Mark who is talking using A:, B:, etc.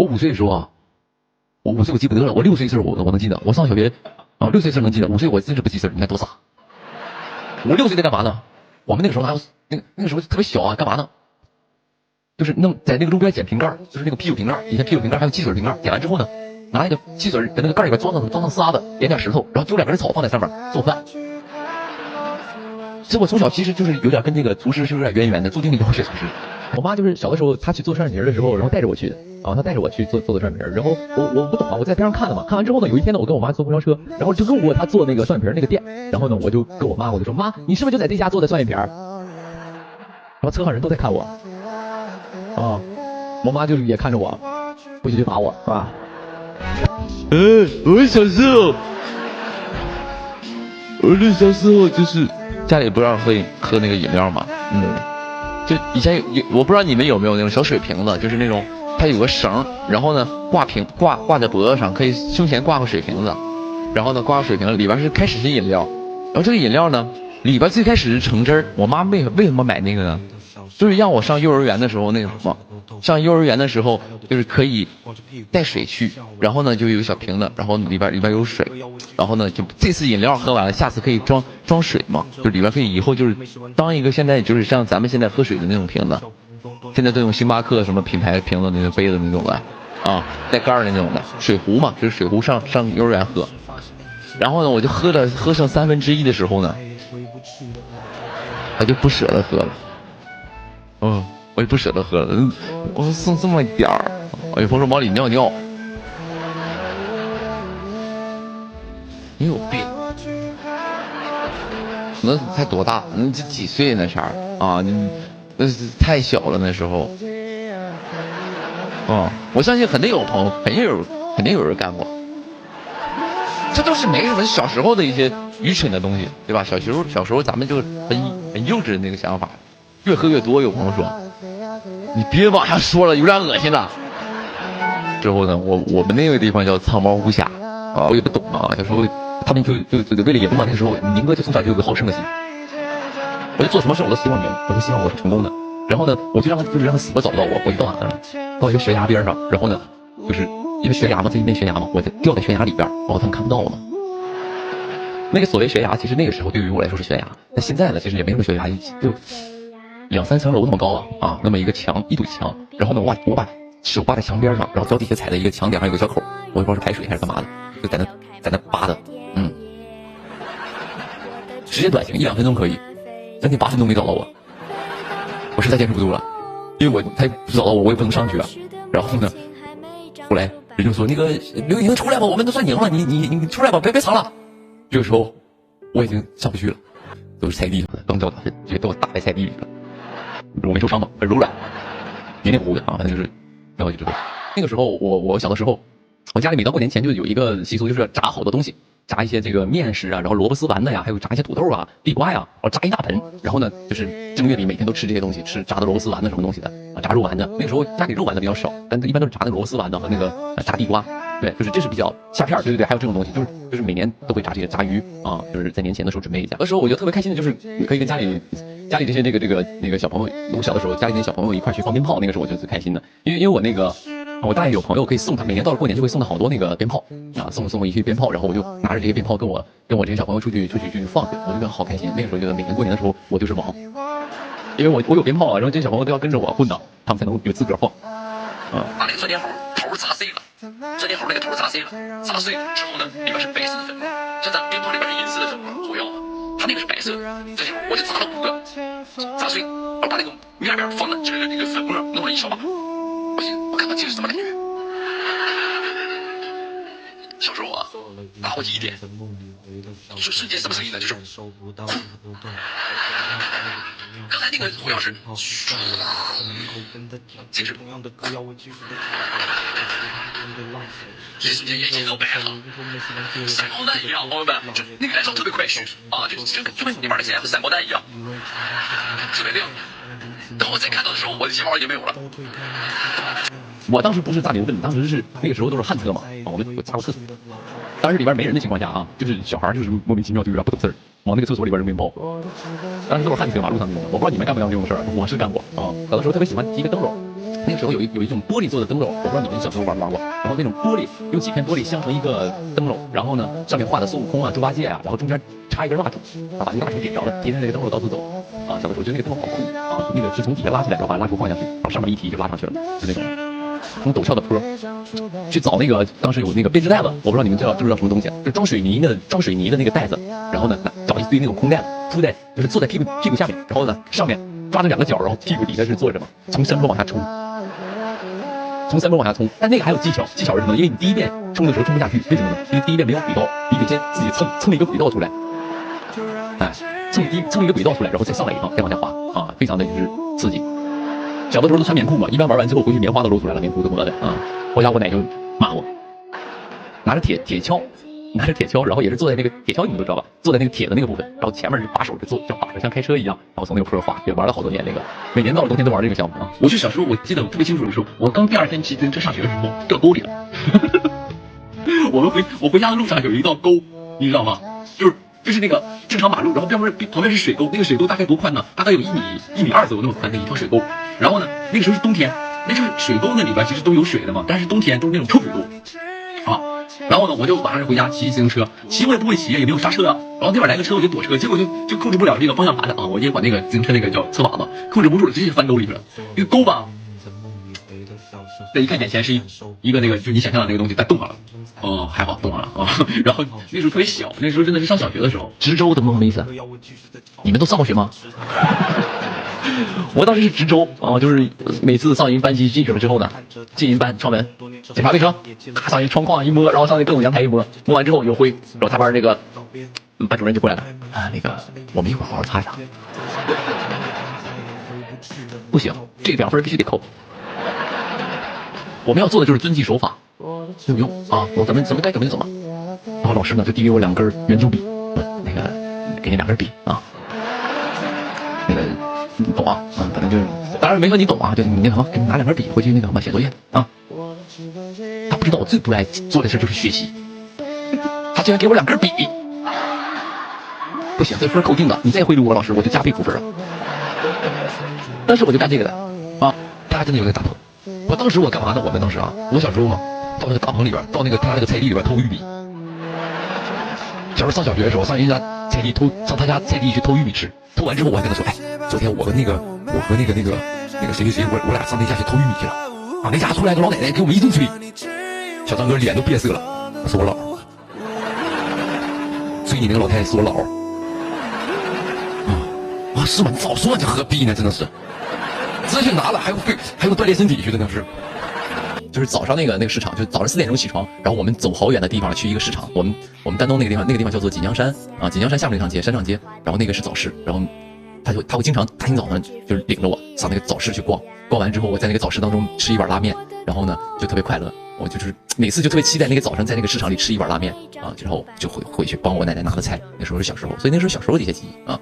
A: 我5岁的时候啊，我5岁我记不得了，我6岁的事我能记得，我上小学啊6岁的事能记得，5岁我真是不记事，你看多傻。我6岁在干嘛呢？我们那个时候还有那个时候特别小啊，干嘛呢？就是在那个路边捡瓶盖，就是那个啤酒瓶盖，以前啤酒瓶盖还有汽水瓶盖，捡完之后呢，拿那个汽水在那个盖里边装上沙子，点点石头，然后丢2根草放在上面做饭。这我从小其实就是有点跟这个厨师是有点渊源的，注定以后学厨师。我妈就是小的时候她去做蒜皮的时候，然后带着我去的啊，她带着我去做的蒜皮，然后我不懂啊，我在边上看的嘛，看完之后呢，有一天呢，我跟我妈坐公交车，然后就路过她做那个蒜皮那个店，然后呢，我就跟我妈我就说妈，你是不是就在这家做的蒜皮？然后车上人都在看我。啊，我妈就是也看着我，不许去打我，是吧？我小时候就是家里不让会喝那个饮料嘛，就以前有，我不知道你们有没有那种小水瓶子，就是那种它有个绳，然后呢挂在脖子上，可以胸前挂个水瓶子，然后呢挂个水瓶子里边是开始是饮料，然后这个饮料呢里边最开始是橙汁儿，我妈为什么买那个呢？就是让我上幼儿园的时候那个什么，上幼儿园的时候就是可以带水去，然后呢就有个小瓶子，然后里边有水，然后呢就这次饮料喝完了，下次可以装水嘛，就里边可以以后就是当一个现在就是像咱们现在喝水的那种瓶子，现在这种星巴克什么品牌瓶子那个杯子那种的啊，带盖儿的那种的水壶嘛，就是水壶上幼儿园喝，然后呢我就喝剩1/3的时候呢，我就不舍得喝了。我也不舍得喝了，我说剩这么一点儿，我有朋友说往里尿尿，你有病？那才多大？你这几岁那前儿啊？你那是太小了那时候。我相信肯定有朋友，肯定有人干过。这都是没什么小时候的一些愚蠢的东西，对吧？小时候咱们就很幼稚的那个想法，越喝越多。有朋友说。你别往下说了，有点恶心了。之后呢，我们那个地方叫苍猫湖峡啊，我也不懂啊。有时候他们就为了引嘛，那个时候宁哥就从小就有个好胜的心，我就做什么事我都希望赢，我就希望我是成功的。然后呢，我就让他死活找不到我，我就到哪呢？到一个悬崖边上，然后呢，就是因为悬崖嘛，这一面悬崖嘛，我掉在悬崖里边，然后他们看不到我嘛。那个所谓悬崖，其实那个时候对于我来说是悬崖，但现在呢，其实也没什么悬崖，就2、3层楼那么高啊，那么一堵墙，然后呢，我把手扒在墙边上，然后脚底下踩在一个墙顶上有个小口，我也不知道是排水还是干嘛的，就在那扒的，时间短行，1、2分钟可以，将近8分钟没找到我，我实在坚持不住了，因为他也不找到我，我也不能上去啊。然后呢，后来人就说那个刘宇宁出来吧，我们都算赢了，你出来吧，别藏了。这个时候我已经上不去了，都是菜地上的，刚掉打分，直接给我打在菜地里了。我没受伤吧，很柔软，黏黏糊的啊，反正就是，然后就知道。那个时候我小的时候，我家里每到过年前就有一个习俗，就是炸好多东西，炸一些这个面食啊，然后萝卜丝丸子呀，还有炸一些土豆啊、地瓜呀，然后炸一大盆。然后呢，就是正月里每天都吃这些东西，吃炸的萝卜丝丸子什么东西的啊，炸肉丸子。那个时候家里肉丸子比较少，但一般都是炸那萝卜丝丸子和那个炸地瓜。对，就是这是比较下片，对，还有这种东西，就是每年都会炸这些炸鱼啊，就是在年前的时候准备一下。那时候我就特别开心的，就是可以跟家里这些那个小朋友，我小的时候家里那些小朋友一块去放鞭炮，那个时候我就最开心的，因为我大爷有朋友可以送他，每年到了过年就会送他好多那个鞭炮啊，送我一些鞭炮，然后我就拿着这些鞭炮跟我这些小朋友出去放去，我就觉得好开心。那个时候觉得每年过年的时候我就是王，因为我有鞭炮啊，然后这些小朋友都要跟着我混的，他们才能有资格放。把那个酸甜猴头砸碎了，酸甜猴那个头砸碎了，砸碎之后呢，里边是白色的粉末，像咱鞭炮里边是银色的粉末火药，它那个是白色的，我就砸了5个，砸碎，然后把那个面边放的这个粉末弄了一小把，我看看这是什么感觉。小时候啊，打火机一点，瞬间什么声音呢？就是刚才那个火药是，这是这瞬间眼睛都白了，散炮弹一样，朋友们，就那个燃烧特别快速啊，就跟你玩的现在的散炮弹一样，特别亮。等我再看到的时候，我的钱包已经没有了。我当时不是炸年份，当时是那个时候都是旱厕嘛，我炸过厕所，当时里边没人的情况下啊，就是小孩就是莫名其妙就有点不懂事儿，往那个厕所里边扔鞭炮。当时都是旱厕，马路上那种的，我不知道你们干不干这种事儿，我是干过啊。小的时候特别喜欢提一个灯笼，那个时候有一种玻璃做的灯笼，我不知道你们小时候玩不玩过。然后那种玻璃用几片玻璃镶成一个灯笼，然后呢上面画的孙悟空啊、猪八戒啊，然后中间插一根蜡烛，把那个蜡烛点着了，贴着那个灯笼到处走。啊，小的时候觉得那个灯笼好酷啊，那个是从底下拉起来，然后把蜡烛放下去，然后上面一提就拉上去了，就那种从陡峭的坡去找那个当时有那个编织袋子，我不知道你们知不知道什么东西，就是装水泥的那个袋子，然后呢找一堆那种空袋子铺在就是坐在屁股下面，然后呢上面抓着2个角，然后屁股底下是坐着嘛，从山坡往下冲。从山坡往下冲，但那个还有技巧，技巧是什么？因为你第一遍冲的时候冲不下去，为什么呢？因为第一遍没有轨道，你得先自己蹭一个轨道出来，哎，蹭一个轨道出来，然后再上来一趟，再往下滑啊，非常的就是刺激。小的时候都穿棉裤嘛，一般玩完之后回去棉花都露出来了，棉裤都磨的啊。回家我奶就骂我，拿着铁锹，然后也是坐在那个铁锹，你们都知道吧？坐在那个铁的那个部分，然后前面是把手就坐，像把着像开车一样，然后从那个坡滑，也玩了好多年那个。每年到了冬天都玩这个项目啊。我是小时候我记得特别清楚的时候，我刚第2天骑自行车上学的时候掉沟里了。我回家的路上有一道沟，你知道吗？就是那个正常马路，然后旁边是水沟，那个水沟大概多宽呢？大概有1.2米左右那么宽的一条水沟。然后呢，那个时候是冬天，那就是水沟那里边其实都有水的嘛，但是冬天都是那种臭水沟啊。然后呢，我就晚上回家骑自行车，骑我也不会骑，也没有刹车啊。然后那边来个车，我就躲车，结果就控制不了这个方向盘啊，我也管那个自行车那个叫侧把子控制不住了，直接翻沟里去了。那个沟吧，这一看眼前是一个那个就是你想象的那个东西，但冻上了。哦，还好冻上了啊。然后那时候特别小，那时候真的是上小学的时候。值周怎么什么意思？你们都上过学吗？我当时是值周啊，就是每次上人班级进去了之后呢，进人班敲门，检查卫生，咔上人窗框一摸，然后上那各种阳台一摸，摸完之后有灰，然后他班那个班主任就过来了啊，那个我们一会儿好好擦一擦。不行，这个2分必须得扣。我们要做的就是遵纪守法，对不用啊，咱们该怎么就怎么。然后老师呢就递给我2根圆珠笔，那个给你2根笔啊，那个。你懂啊？反正就是，当然没说你懂啊，对你那什么，给你拿2根笔回去那个什么写作业啊。他不知道我最不爱做的事就是学习，他竟然给我2根笔，不行，这分扣定的，你再贿赂我老师，我就加倍扣分了。但是我就干这个的啊，大家真的有点大头。当时我干嘛呢？我们当时啊，我小时候嘛，到那个大棚里边，到那个他那个菜地里边偷玉米。小时候上小学的时候，上人家菜地上他家菜地去偷玉米吃，偷完之后我还跟他说，哎。昨天我和那个谁，我俩上那家去偷玉米去了啊！那家出来个老奶奶给我们一顿催，小张哥脸都变色了，是我姥，催你那个老太太是我姥啊！是吗？你早说这何必呢？真的是，直接去拿了，还有锻炼身体去的那是。就是早上那个市场，就早上4点钟起床，然后我们走好远的地方去一个市场，我们丹东那个地方叫做锦江山啊，锦江山下面那条街，山上街，然后那个是早市，然后。他会经常大清早上就是领着我上那个早市去逛完之后，我在那个早市当中吃一碗拉面，然后呢就特别快乐，我就是每次就特别期待那个早上在那个市场里吃一碗拉面啊，之后就回去帮我奶奶拿的菜，那时候是小时候，所以那时候小时候的一些记忆啊。